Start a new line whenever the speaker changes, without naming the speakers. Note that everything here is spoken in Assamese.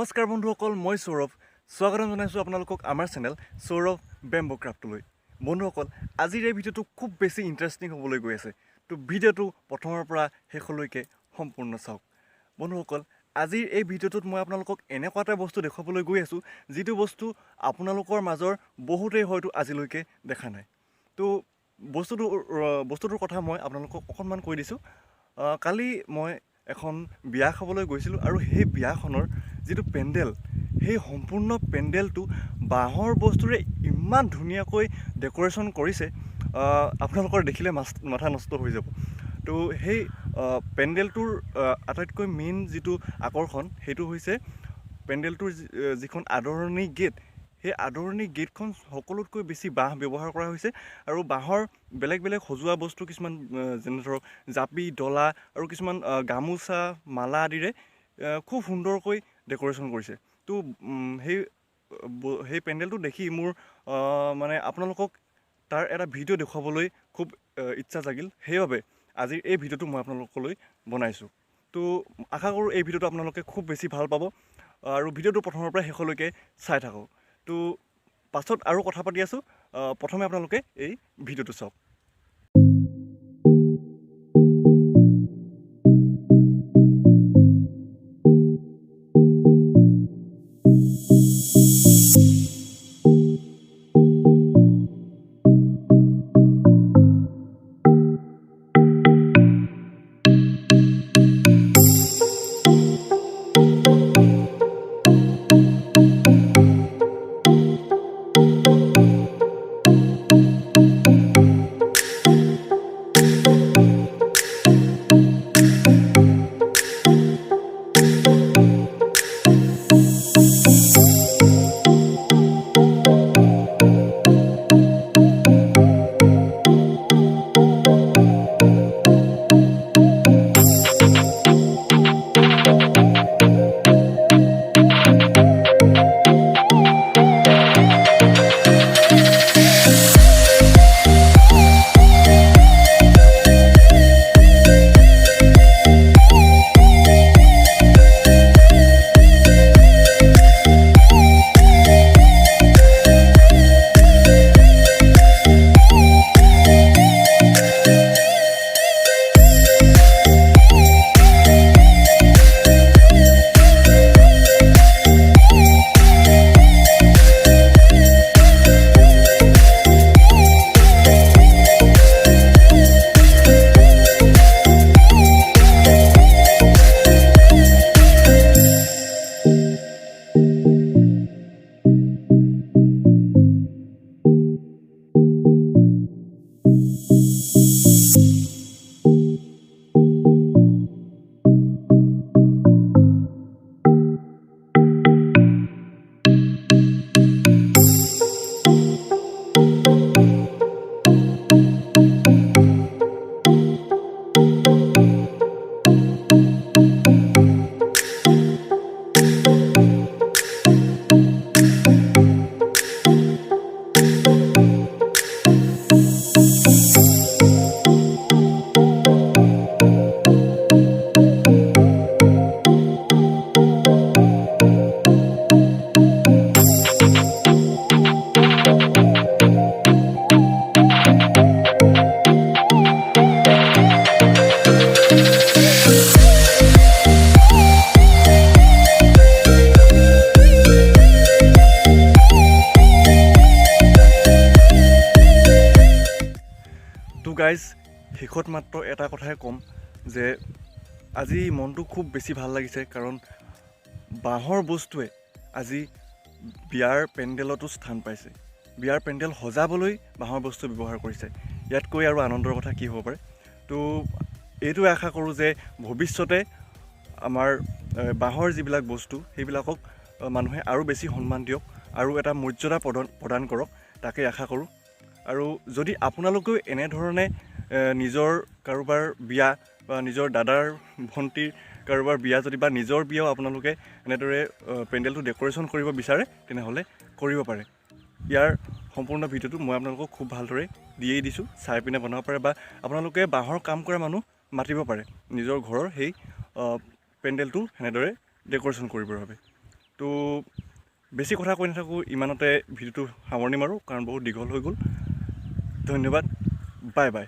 নমস্কাৰ বন্ধুসকল, মই সৌৰভ। স্বাগতম জনাইছোঁ আপোনালোকক আমাৰ চেনেল সৌৰভ বেম্বো ক্ৰাফ্টলৈ। বন্ধুসকল, আজিৰ এই ভিডিঅ'টো খুব বেছি ইণ্টাৰেষ্টিং হ'বলৈ গৈ আছে। তো ভিডিঅ'টো প্ৰথমৰ পৰা শেষলৈকে সম্পূৰ্ণ চাওক। বন্ধুসকল, আজিৰ এই ভিডিঅ'টোত মই আপোনালোকক এনেকুৱা এটা বস্তু দেখুৱাবলৈ গৈ আছোঁ, যিটো বস্তু আপোনালোকৰ মাজৰ বহুতেই হয়তো আজিলৈকে দেখা নাই। তো বস্তুটোৰ কথা মই আপোনালোকক অকণমান কৈ দিছোঁ। কালি মই এখন বিয়া খাবলৈ গৈছিলোঁ আৰু সেই বিয়াখনৰ যিটো পেণ্ডেল, সেই সম্পূৰ্ণ পেণ্ডেলটো বাঁহৰ বস্তুৰে ইমান ধুনীয়াকৈ ডেক'ৰেশ্যন কৰিছে, আপোনালোকৰ দেখিলে মাথা নষ্ট হৈ যাব। তো সেই পেণ্ডেলটোৰ আটাইতকৈ মেইন যিটো আকৰ্ষণ, সেইটো হৈছে পেণ্ডেলটোৰ যিখন আদৰণি গেট, সেই আদৰণি গেটখন সকলোতকৈ বেছি বাঁহ ব্যৱহাৰ কৰা হৈছে আৰু বাঁহৰ বেলেগ বেলেগ সজোৱা বস্তু কিছুমান, যেনে ধৰক জাপি, ডলা আৰু কিছুমান গামোচা, মালা আদিৰে খুব সুন্দৰকৈ ডেক'ৰেশ্যন কৰিছে। তো সেই পেণ্ডেলটো দেখি মোৰ মানে আপোনালোকক তাৰ এটা ভিডিঅ' দেখুৱাবলৈ খুব ইচ্ছা জাগিল। সেইবাবে আজিৰ এই ভিডিঅ'টো মই আপোনালোকলৈ বনাইছোঁ। তো আশা কৰোঁ এই ভিডিঅ'টো আপোনালোকে খুব বেছি ভাল পাব আৰু ভিডিঅ'টো প্ৰথমৰ পৰা শেষলৈকে চাই থাকক। তো পাছত আৰু কথা পাতি আছোঁ, প্ৰথমে আপোনালোকে এই ভিডিঅ'টো চাওক। তো গাইজ, শেষত মাত্ৰ এটা কথাই ক'ম যে আজি মনটো খুব বেছি ভাল লাগিছে, কাৰণ বাঁহৰ বস্তুৱে আজি বিয়াৰ পেণ্ডেলতো স্থান পাইছে। বিয়াৰ পেণ্ডেল সজাবলৈ বাঁহৰ বস্তু ব্যৱহাৰ কৰিছে। ইয়াতকৈ আৰু আনন্দৰ কথা কি হ'ব পাৰে। তো এইটোৱে আশা কৰোঁ যে ভৱিষ্যতে আমাৰ বাঁহৰ যিবিলাক বস্তু, সেইবিলাকক মানুহে আৰু বেছি সন্মান দিয়ক আৰু এটা মৰ্যাদা প্ৰদান কৰক, তাকেই আশা কৰোঁ। আৰু যদি আপোনালোকেও এনেধৰণে নিজৰ কাৰোবাৰ বিয়া বা নিজৰ দাদাৰ ভণ্টিৰ কাৰোবাৰ বিয়া যদি বা নিজৰ বিয়াও আপোনালোকে এনেদৰে পেণ্ডেলটো ডেক'ৰেশ্যন কৰিব বিচাৰে, তেনেহ'লে কৰিব পাৰে। ইয়াৰ সম্পূৰ্ণ ভিডিঅ'টো মই আপোনালোকক খুব ভালদৰে দিয়েই দিছোঁ, চাই পিনে বনাব পাৰে বা আপোনালোকে বাঁহৰ কাম কৰা মানুহ মাতিব পাৰে নিজৰ ঘৰৰ সেই পেণ্ডেলটো সেনেদৰে ডেক'ৰেশ্যন কৰিবৰ বাবে। তো বেছি কথা কৈ নাথাকোঁ, ইমানতে ভিডিঅ'টো সামৰণি মাৰোঁ কাৰণ বহুত দীঘল হৈ গ'ল। ধন্যবাদ, বাই বাই।